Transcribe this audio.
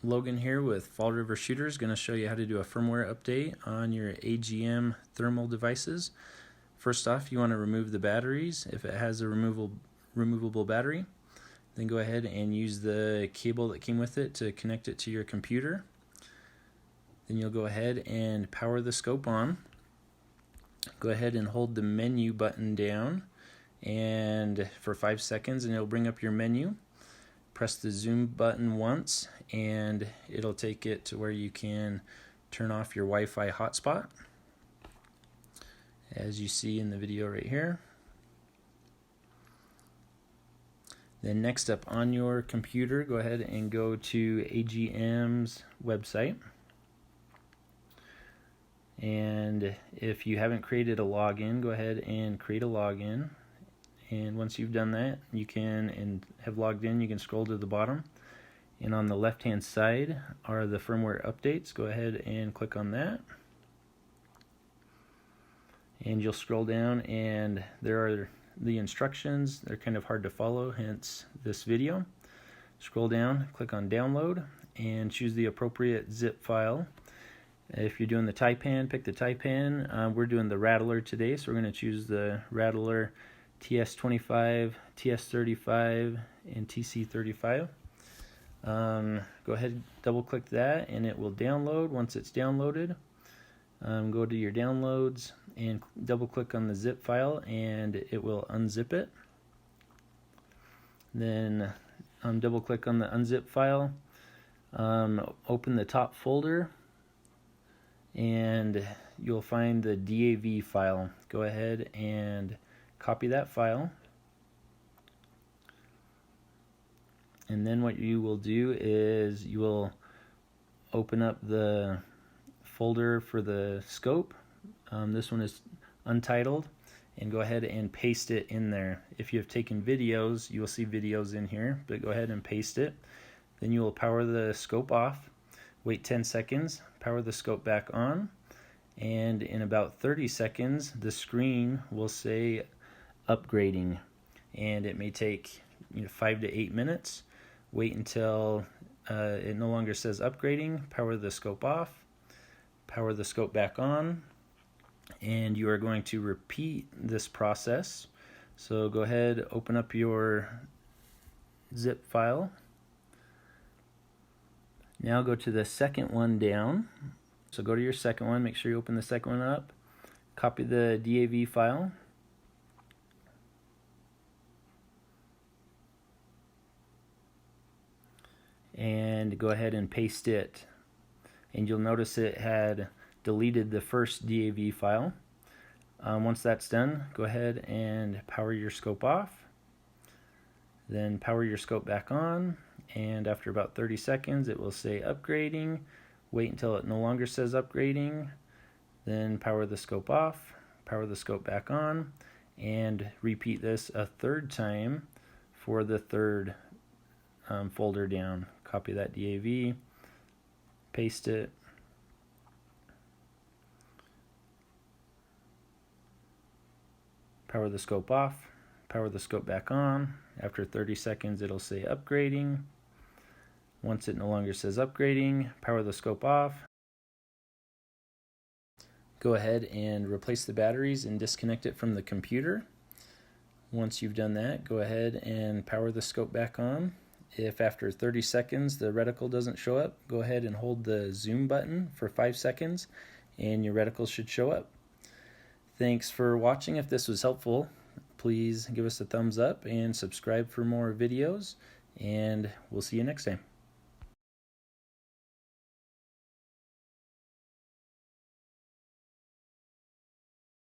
Logan here with Fall River Shooters, going to show you how to do a firmware update on your AGM thermal devices. First off, you want to remove the batteries if it has a removable battery. Then go ahead and use the cable that came with it to connect it to your computer. Then you'll go ahead and power the scope on. Go ahead and hold the menu button down and for 5 seconds and it'll bring up your menu. Press the zoom button once and it'll take it to where you can turn off your Wi-Fi hotspot, as you see in the video right here. Then next up on your computer, go ahead and go to AGM's website. And if you haven't created a login, go ahead and create a login. And once you've done that, you can, and have logged in, you can scroll to the bottom. And on the left-hand side are the firmware updates. Go ahead and click on that. And you'll scroll down and there are the instructions. They're kind of hard to follow, hence this video. Scroll down, click on download, and choose the appropriate zip file. If you're doing the Taipan, pick the Taipan. We're doing the Rattler today, so we're going to choose the Rattler TS25, TS35, and TC35. Go ahead, double click that and it will download. Once it's downloaded, go to your downloads and double click on the zip file and it will unzip it. Then double click on the unzip file, open the top folder, and you'll find the DAV file. Go ahead and copy that file. And then what you will do is you will open up the folder for the scope. This one is Untitled, and go ahead and paste it in there. If you have taken videos, you will see videos in here, but go ahead and paste it. Then you will power the scope off, wait 10 seconds, power the scope back on, and in about 30 seconds the screen will say upgrading, and it may take 5 to 8 minutes. Wait until it no longer says upgrading, power the scope off, power the scope back on, and you are going to repeat this process. So go ahead, open up your zip file. Now go to the second one down. So go to your second one, make sure you open the second one up, copy the DAV file, and go ahead and paste it. And you'll notice it had deleted the first DAV file. Once that's done, go ahead and power your scope off, then power your scope back on, and after about 30 seconds it will say upgrading. Wait until it no longer says upgrading, then power the scope off, power the scope back on, and repeat this a third time for the third folder down. Copy that DAV, paste it, power the scope off, power the scope back on. After 30 seconds it'll say upgrading. Once it no longer says upgrading, power the scope off. Go ahead and replace the batteries and disconnect it from the computer. Once you've done that, go ahead and power the scope back on. If after 30 seconds the reticle doesn't show up, go ahead and hold the zoom button for 5 seconds and your reticle should show up. Thanks for watching. If this was helpful, please give us a thumbs up and subscribe for more videos, and we'll see you next time.